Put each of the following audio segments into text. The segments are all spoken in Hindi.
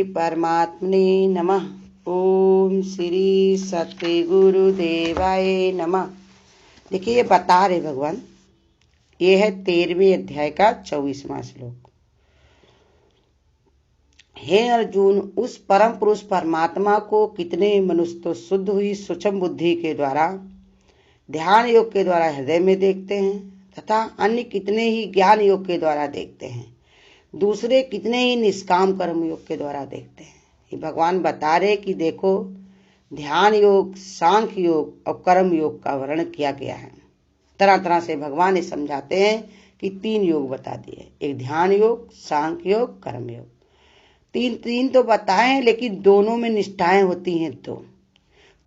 परमात्मने नमः। ओम श्री सत्य गुरुदेवाय नमः। देखिए, ये बता रहे भगवान, ये है 13वें अध्याय का 24वां श्लोक। हे अर्जुन, उस परम पुरुष परमात्मा को कितने मनुष्य तो शुद्ध हुई सूक्ष्म बुद्धि के द्वारा ध्यान योग के द्वारा हृदय में देखते हैं तथा अन्य कितने ही ज्ञान योग के द्वारा देखते हैं, दूसरे कितने ही निष्काम कर्म योग के द्वारा देखते हैं। ये भगवान बता रहे कि देखो, ध्यान योग, सांख्य योग और कर्म योग का वर्णन किया गया है। तरह तरह से भगवान ये समझाते हैं कि 3 योग बता दिए, एक ध्यान योग, सांख्य योग, कर्म योग। तीन तो बताए हैं, लेकिन दोनों में निष्ठाएं होती हैं दो।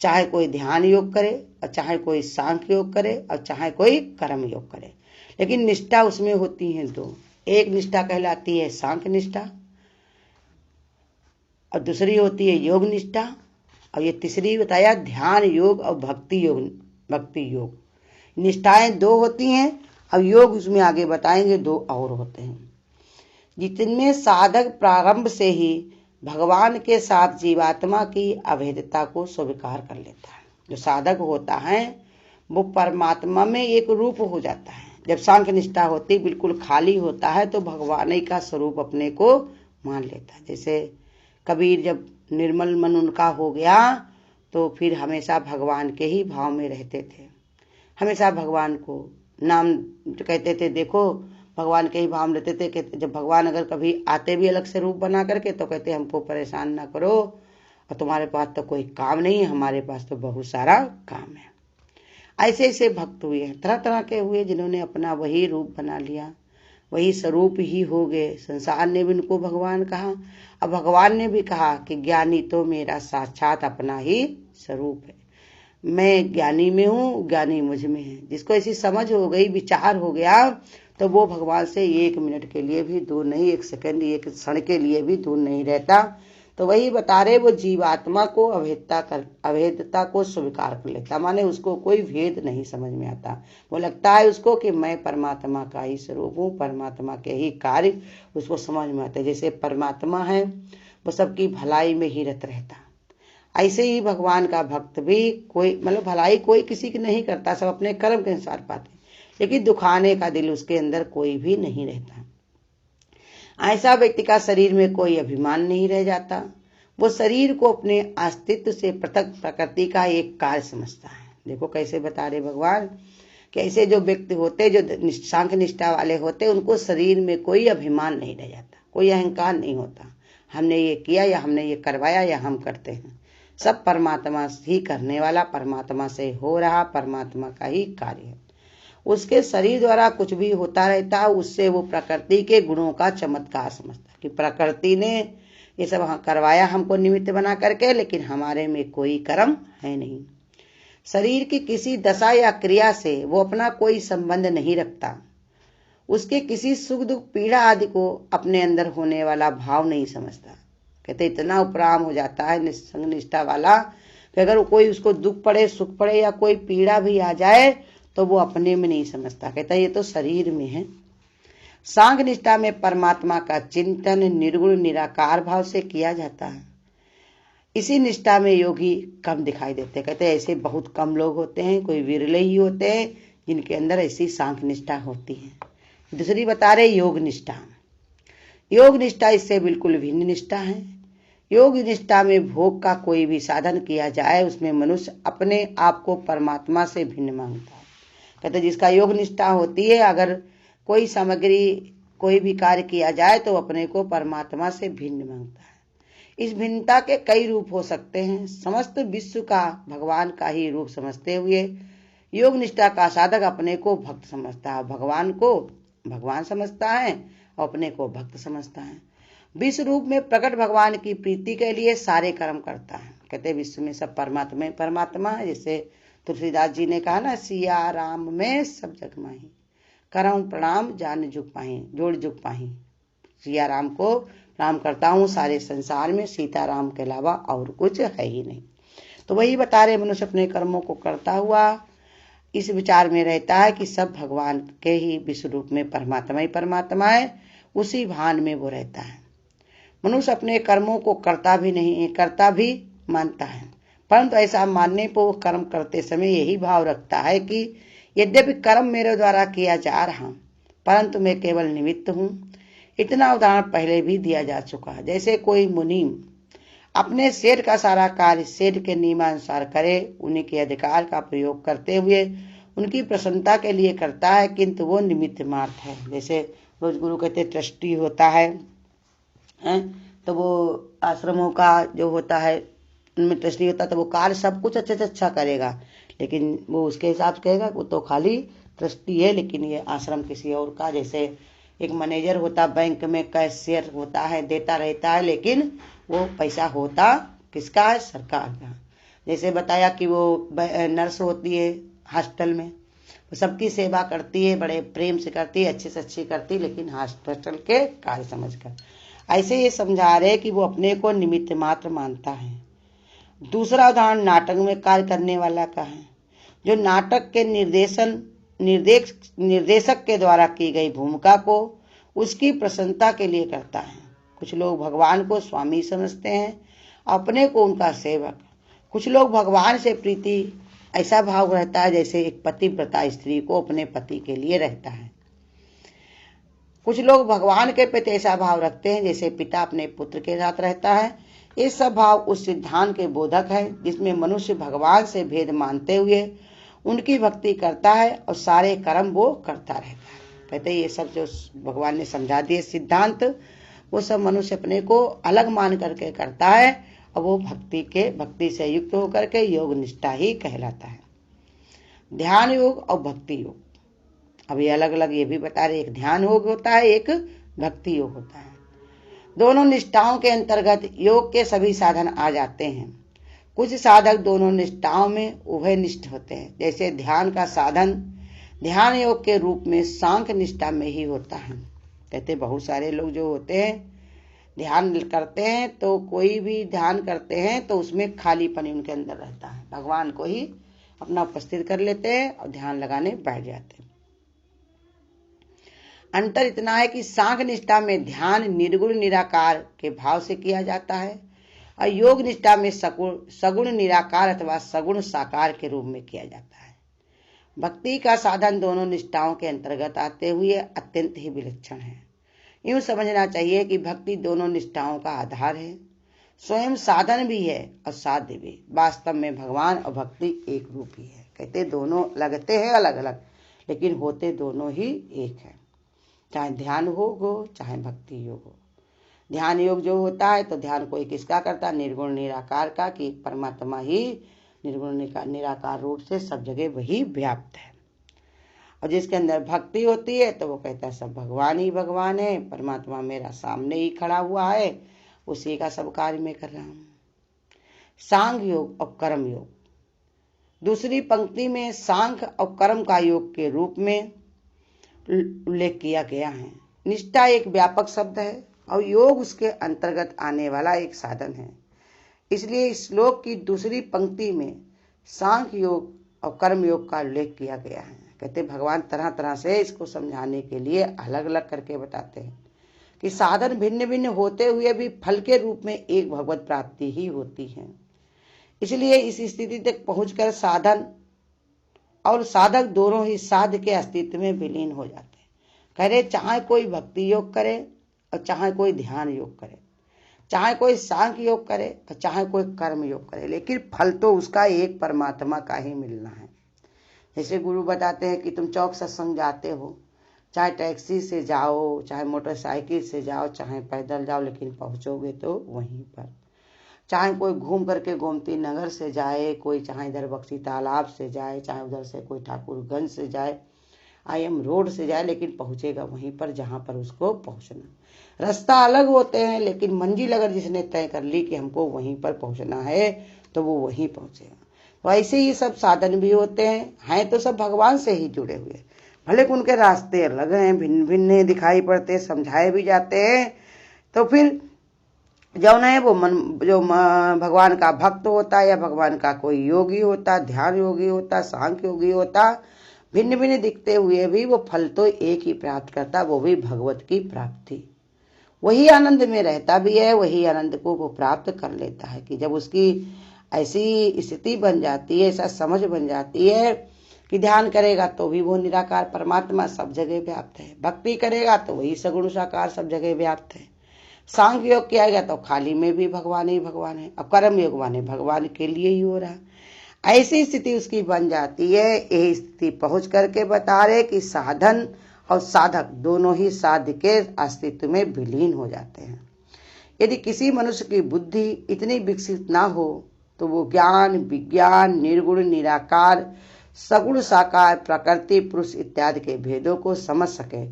चाहे कोई ध्यान योग करे और चाहे कोई सांख्य योग करे और चाहे कोई कर्म योग करे, लेकिन निष्ठा उसमें होती है दो। एक निष्ठा कहलाती है सांख्य निष्ठा और दूसरी होती है योग निष्ठा, और ये तीसरी बताया ध्यान योग और भक्ति योग। निष्ठाएं 2 होती हैं, अब योग उसमें आगे बताएंगे 2 और होते हैं, जिनमें साधक प्रारंभ से ही भगवान के साथ जीवात्मा की अभेदता को स्वीकार कर लेता है। जो साधक होता है वो परमात्मा में एक रूप हो जाता है। जब सांख्य निष्ठा होती, बिल्कुल खाली होता है, तो भगवान ही का स्वरूप अपने को मान लेता है। जैसे कबीर जब निर्मल मन उनका हो गया तो फिर हमेशा भगवान के ही भाव में रहते थे, हमेशा भगवान को नाम कहते थे। देखो, भगवान के ही भाव लेते थे कि जब भगवान अगर कभी आते भी अलग से रूप बना करके तो कहते हमको परेशान ना करो, और तुम्हारे पास तो कोई काम नहीं है, हमारे पास तो बहुत सारा काम है। ऐसे ऐसे भक्त हुए हैं, तरह तरह के हुए, जिन्होंने अपना वही रूप बना लिया, वही स्वरूप ही हो गए। संसार ने भी उनको भगवान कहा, और भगवान ने भी कहा कि ज्ञानी तो मेरा साक्षात अपना ही स्वरूप है। मैं ज्ञानी में हूँ, ज्ञानी मुझ में है। जिसको ऐसी समझ हो गई, विचार हो गया, तो वो भगवान से 1 मिनट के लिए भी दूर नहीं, 1 सेकंड, 1 क्षण के लिए भी दूर नहीं रहता। तो वही बता रहे, वो जीवात्मा को अभेदता को स्वीकार कर लेता, माने उसको कोई भेद नहीं समझ में आता। वो लगता है उसको कि मैं परमात्मा का ही स्वरूप हूँ, परमात्मा के ही कार्य उसको समझ में आते। जैसे परमात्मा है वो सबकी भलाई में ही रत रहता, ऐसे ही भगवान का भक्त भी कोई भलाई कोई किसी की नहीं करता, सब अपने कर्म के अनुसार पाते, लेकिन दुखाने का दिल उसके अंदर कोई भी नहीं रहता। ऐसा व्यक्ति का शरीर में कोई अभिमान नहीं रह जाता। वो शरीर को अपने अस्तित्व से पृथक प्रकृति का एक कार्य समझता है। देखो कैसे बता रहे भगवान कि ऐसे जो व्यक्ति होते, जो सांख्य निष्ठा वाले होते, उनको शरीर में कोई अभिमान नहीं रह जाता, कोई अहंकार नहीं होता, हमने ये किया या हमने ये करवाया या हम करते हैं। सब परमात्मा ही करने वाला, परमात्मा से हो रहा, परमात्मा का ही कार्य है। उसके शरीर द्वारा कुछ भी होता रहता है, उससे वो प्रकृति के गुणों का चमत्कार समझता है कि प्रकृति ने ये सब करवाया हमको निमित्त बना करके, लेकिन हमारे में कोई कर्म है नहीं। शरीर की किसी दशा या क्रिया से वो अपना कोई संबंध नहीं रखता। उसके किसी सुख दुख पीड़ा आदि को अपने अंदर होने वाला भाव नहीं समझता। कहते इतना उपराम हो जाता है निस्संग निष्ठा वाला कि अगर कोई उसको दुख पड़े, सुख पड़े या कोई पीड़ा भी आ जाए तो वो अपने में नहीं समझता, कहता ये तो शरीर में है। सांख्य निष्ठा में परमात्मा का चिंतन निर्गुण निराकार भाव से किया जाता है। इसी निष्ठा में योगी कम दिखाई देते, कहते ऐसे बहुत कम लोग होते हैं, कोई विरले ही होते हैं जिनके अंदर ऐसी सांख्य निष्ठा होती है। दूसरी बता रहे योग निष्ठा। योग निष्ठा इससे बिल्कुल भिन्न निष्ठा है। योग निष्ठा में भोग का कोई भी साधन किया जाए, उसमें मनुष्य अपने आप को परमात्मा से भिन्न मांगता है। कहते जिसका योग निष्ठा होती है, अगर कोई सामग्री, कोई भी कार्य किया जाए तो अपने को परमात्मा से भिन्न मांगता है। इस भिन्नता के कई रूप हो सकते हैं। समस्त विश्व का भगवान का ही रूप समझते हुए योग निष्ठा का साधक अपने को भक्त समझता है, भगवान को भगवान समझता है और अपने को भक्त समझता है। विश्व रूप में प्रकट भगवान की प्रीति के लिए सारे कर्म करता है। कहते विश्व में सब परमात्मा परमात्मा है। जैसे तुलसीदास जी ने कहा ना, सिया राम में सब जग माही, करम प्रणाम जान जुग पाही, जोड़ जुग पाही। सिया राम को प्रणाम करता हूँ, सारे संसार में सीताराम के अलावा और कुछ है ही नहीं। तो वही बता रहे, मनुष्य अपने कर्मों को करता हुआ इस विचार में रहता है कि सब भगवान के ही विश्व रूप में परमात्मा ही परमात्मा है, उसी भान में वो रहता है। मनुष्य अपने कर्मों को करता भी नहीं, करता भी मानता है, परंतु ऐसा मानने पर वो कर्म करते समय यही भाव रखता है कि यद्यपि कर्म मेरे द्वारा किया जा रहा परंतु मैं केवल निमित्त हूँ। इतना उदाहरण पहले भी दिया जा चुका है। जैसे कोई मुनि अपने सेठ का सारा कार्य सेठ के नियमानुसार करे, उन्हीं के अधिकार का प्रयोग करते हुए उनकी प्रसन्नता के लिए करता है, किंतु वो निमित्त मात्र है। जैसे रोज गुरु कहते ट्रस्टी होता है, तो वो आश्रमों का जो होता है उनमें ट्रस्टी होता है, तो वो कार्य सब कुछ अच्छे से अच्छा करेगा, लेकिन वो उसके हिसाब से कहेगा वो तो खाली ट्रस्टी है, लेकिन ये आश्रम किसी और का। जैसे एक मैनेजर होता बैंक में, कैशियर होता है, देता रहता है, लेकिन वो पैसा होता किसका है? सरकार का। जैसे बताया कि वो नर्स होती है हॉस्टल में, वो सबकी सेवा करती है, बड़े प्रेम से करती है, अच्छे से अच्छी करती है, लेकिन हॉस्पिटल के कार्य समझकर। ऐसे ये समझा रहे कि वो अपने को निमित्त मात्र मानता है। दूसरा उदाहरण नाटक में कार्य करने वाला का है, जो नाटक के निर्देशक के द्वारा की गई भूमिका को उसकी प्रसन्नता के लिए करता है। कुछ लोग भगवान को स्वामी समझते हैं, अपने को उनका सेवक। कुछ लोग भगवान से प्रीति ऐसा भाव रहता है जैसे एक पतिव्रता स्त्री को अपने पति के लिए रहता है। कुछ लोग भगवान के प्रति ऐसा भाव रखते हैं जैसे पिता अपने पुत्र के साथ रहता है। ये सब भाव उस सिद्धांत के बोधक है जिसमें मनुष्य भगवान से भेद मानते हुए उनकी भक्ति करता है और सारे कर्म वो करता रहता है। कहते ये सब जो भगवान ने समझा दिए सिद्धांत, वो सब मनुष्य अपने को अलग मान करके करता है और वो भक्ति से युक्त होकर के योग निष्ठा ही कहलाता है। ध्यान योग और भक्ति योग, अब ये अलग अलग ये भी बता रहे, एक ध्यान योग होता है, एक भक्ति योग होता है। दोनों निष्ठाओं के अंतर्गत योग के सभी साधन आ जाते हैं। कुछ साधक दोनों निष्ठाओं में उभय निष्ठ होते हैं। जैसे ध्यान का साधन ध्यान योग के रूप में सांख्य निष्ठा में ही होता है। कहते बहुत सारे लोग जो होते हैं ध्यान करते हैं, तो कोई भी ध्यान करते हैं तो उसमें खालीपन उनके अंदर रहता है, भगवान को ही अपना उपस्थित कर लेते हैं और ध्यान लगाने बैठ जाते हैं। अंतर इतना है कि सांख्य निष्ठा में ध्यान निर्गुण निराकार के भाव से किया जाता है और योग निष्ठा में सगुण निराकार अथवा सगुण साकार के रूप में किया जाता है। भक्ति का साधन दोनों निष्ठाओं के अंतर्गत आते हुए अत्यंत ही विलक्षण है। यूं समझना चाहिए कि भक्ति दोनों निष्ठाओं का आधार है, स्वयं साधन भी है और साध्य भी। वास्तव में भगवान और भक्ति एक रूप ही है। कहते दोनों लगते हैं अलग अलग, लेकिन होते दोनों ही एक है। चाहे ध्यान योग हो चाहे भक्ति योग हो। ध्यान योग जो होता है तो ध्यान कोई किसका करता है? निर्गुण निराकार का, कि परमात्मा ही निर्गुण निराकार रूप से सब जगह वही व्याप्त है। और जिसके अंदर भक्ति होती है तो वो कहता है सब भगवान ही भगवान है, परमात्मा मेरा सामने ही खड़ा हुआ है, उसी का सब कार्य में कर रहा हूँ। सांख्य योग और कर्म योग, दूसरी पंक्ति में सांख्य और कर्म का योग के रूप में उल्लेख किया गया है। निष्ठा एक व्यापक शब्द है और योग उसके अंतर्गत आने वाला एक साधन है। इसलिए इस श्लोक की दूसरी पंक्ति में सांख्य योग और कर्म योग का उल्लेख किया गया है। कहते भगवान तरह तरह से इसको समझाने के लिए अलग अलग करके बताते हैं कि साधन भिन्न भिन्न होते हुए भी फल के रूप में एक भगवत प्राप्ति ही होती है। इसलिए इस स्थिति तक पहुंचकर साधन और साधक दोनों ही साध्य के अस्तित्व में विलीन हो जाते हैं। कह रहे चाहे कोई भक्ति योग करे और चाहे कोई ध्यान योग करे, चाहे कोई सांख्य योग करे और चाहे कोई कर्म योग करे, लेकिन फल तो उसका एक परमात्मा का ही मिलना है। जैसे गुरु बताते हैं कि तुम चौक सत्संग जाते हो, चाहे टैक्सी से जाओ, चाहे मोटरसाइकिल से जाओ, चाहे पैदल जाओ, लेकिन पहुंचोगे तो वहीं पर। चाहे कोई घूम करके गोमती नगर से जाए, कोई चाहे इधर बक्सी तालाब से जाए, चाहे उधर से कोई ठाकुरगंज से जाए, IM रोड से जाए, लेकिन पहुंचेगा वहीं पर जहां पर उसको पहुंचना। रास्ता अलग होते हैं, लेकिन मंजिल अगर जिसने तय कर ली कि हमको वहीं पर पहुंचना है तो वो वहीं पहुंचेगा। तो ऐसे ही सब साधन भी होते हैं तो सब भगवान से ही जुड़े हुए, भले कि उनके रास्ते अलग हैं, भिन्न भिन्न दिखाई पड़ते, समझाए भी जाते हैं। तो फिर जौन है वो जो भगवान का भक्त होता है या भगवान का कोई योगी होता, ध्यान योगी होता, सांख्य योगी होता, भिन्न भिन्न दिखते हुए भी वो फल तो एक ही प्राप्त करता, वो भी भगवत की प्राप्ति। वही आनंद में रहता भी है, वही आनंद को वो प्राप्त कर लेता है। कि जब उसकी ऐसी स्थिति बन जाती है, ऐसा समझ बन जाती है कि ध्यान करेगा तो भी वो निराकार परमात्मा सब जगह व्याप्त है, भक्ति करेगा तो वही सगुण साकार सब जगह व्याप्त है, सांख्य योग किया तो खाली में भी भगवान ही भगवान है, अब कर्म योग माने भगवान के लिए ही हो रहा है। ऐसी स्थिति उसकी बन जाती है। यही स्थिति पहुंच करके बता रहे कि साधन और साधक दोनों ही साध्य के अस्तित्व में विलीन हो जाते हैं। यदि किसी मनुष्य की बुद्धि इतनी विकसित ना हो तो वो ज्ञान, विज्ञान, निर्गुण, निराकार, सगुण, साकार, प्रकृति, पुरुष इत्यादि के भेदों को समझ सके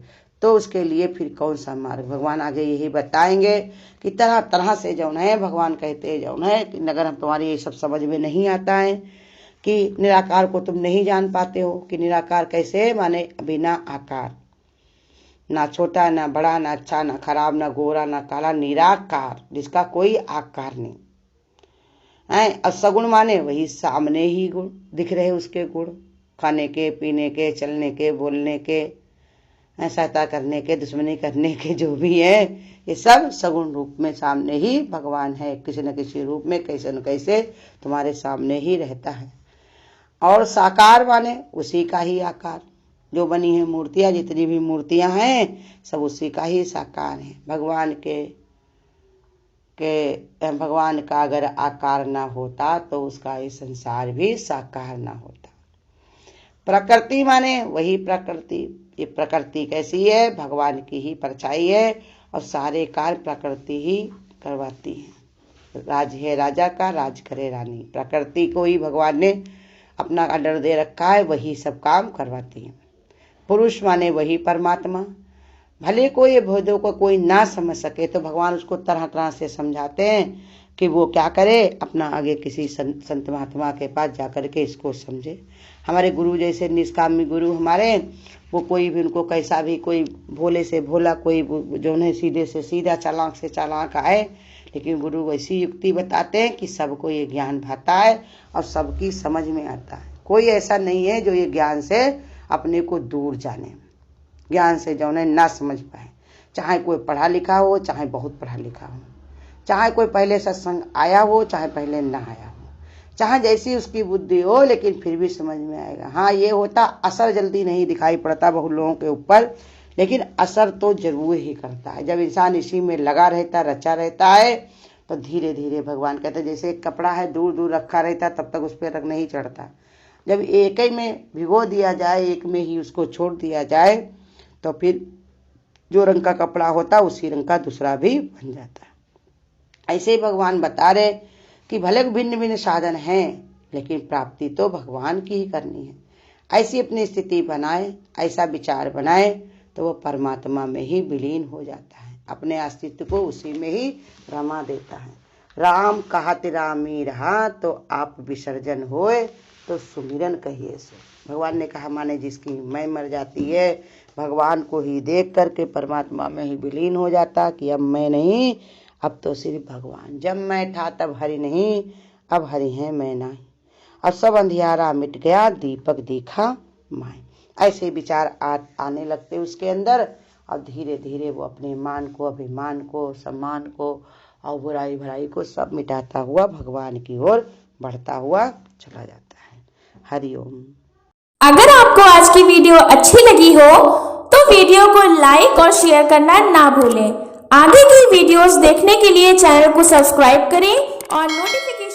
तो उसके लिए फिर कौन सा मार्ग। भगवान आगे यही बताएंगे कि तरह तरह से जौन है, भगवान कहते हैं जौन है कि अगर हम तुम्हारी ये सब समझ में नहीं आता है कि निराकार को तुम नहीं जान पाते हो कि निराकार कैसे, माने बिना आकार, ना छोटा ना बड़ा, ना अच्छा ना खराब, ना गोरा ना काला, निराकार जिसका कोई आकार नहीं है। और सगुण माने वही सामने ही गुण दिख रहे, उसके गुण खाने के, पीने के, चलने के, बोलने के, सहायता करने के, दुश्मनी करने के, जो भी है ये सब सगुण रूप में सामने ही भगवान है। किसी न किसी रूप में कैसे न कैसे तुम्हारे सामने ही रहता है। और साकार माने उसी का ही आकार, जो बनी है मूर्तियां, जितनी भी मूर्तियां हैं सब उसी का ही साकार है। भगवान भगवान का अगर आकार ना होता तो उसका ये संसार भी साकार ना होता। प्रकृति माने वही प्रकृति, ये प्रकृति कैसी है, भगवान की ही परछाई है और सारे कार्य प्रकृति ही करवाती है। राज है राजा का, राज करे रानी, प्रकृति को ही भगवान ने अपना ऑर्डर दे रखा है, वही सब काम करवाती है। पुरुष माने वही परमात्मा, भले कोई ये भेदों को कोई ना समझ सके तो भगवान उसको तरह तरह से समझाते हैं कि वो क्या करे, अपना आगे किसी संत महात्मा के पास जाकर के इसको समझे। हमारे गुरु जैसे निष्कामी गुरु हमारे, वो कोई भी उनको कैसा भी, कोई भोले से भोला, कोई जो है सीधे से सीधा, चालाक से चालाक आए, लेकिन गुरु वैसी युक्ति बताते हैं कि सबको ये ज्ञान भाता है और सबकी समझ में आता है। कोई ऐसा नहीं है जो ये ज्ञान से अपने को दूर जाने, ज्ञान से जो है ना समझ पाए। चाहे कोई पढ़ा लिखा हो, चाहे बहुत पढ़ा लिखा हो, चाहे कोई पहले सत्संग आया हो, चाहे पहले ना आया हो, चाहे जैसी उसकी बुद्धि हो, लेकिन फिर भी समझ में आएगा। हाँ, ये होता असर जल्दी नहीं दिखाई पड़ता बहुत लोगों के ऊपर, लेकिन असर तो जरूर ही करता है। जब इंसान इसी में लगा रहता, रचा रहता है, तो धीरे धीरे भगवान कहते हैं जैसे एक कपड़ा है दूर दूर रखा रहता तब तक उस पर रंग नहीं चढ़ता, जब एक ही में भिगो दिया जाए, एक में ही उसको छोड़ दिया जाए, तो फिर जो रंग का कपड़ा होता उसी रंग का दूसरा भी बन जाता है। ऐसे ही भगवान बता रहे कि भले भिन्न भिन्न साधन हैं, लेकिन प्राप्ति तो भगवान की ही करनी है। ऐसी अपनी स्थिति बनाए, ऐसा विचार बनाए तो वो परमात्मा में ही विलीन हो जाता है, अपने अस्तित्व को उसी में ही रमा देता है। राम कहत रामी रहा तो आप विसर्जन होए तो सुमिरन कहिए सो। भगवान ने कहा माने जिसकी मैं मर जाती है, भगवान को ही देख करके परमात्मा में ही विलीन हो जाता कि अब मैं नहीं, अब तो सिर्फ भगवान। जब मैं था तब हरि नहीं, अब हरि है मैं नहीं, अब सब अंधियारा मिट गया, दीपक दिखा माए। ऐसे विचार आने लगते उसके अंदर, और धीरे धीरे वो अपने मान को, अभिमान को, सम्मान को और बुराई भराई को सब मिटाता हुआ भगवान की ओर बढ़ता हुआ चला जाता है। हरिओम। अगर आपको आज की वीडियो अच्छी लगी हो तो वीडियो को लाइक और शेयर करना ना भूलें। आगे की वीडियोस देखने के लिए चैनल को सब्सक्राइब करें और नोटिफिकेशन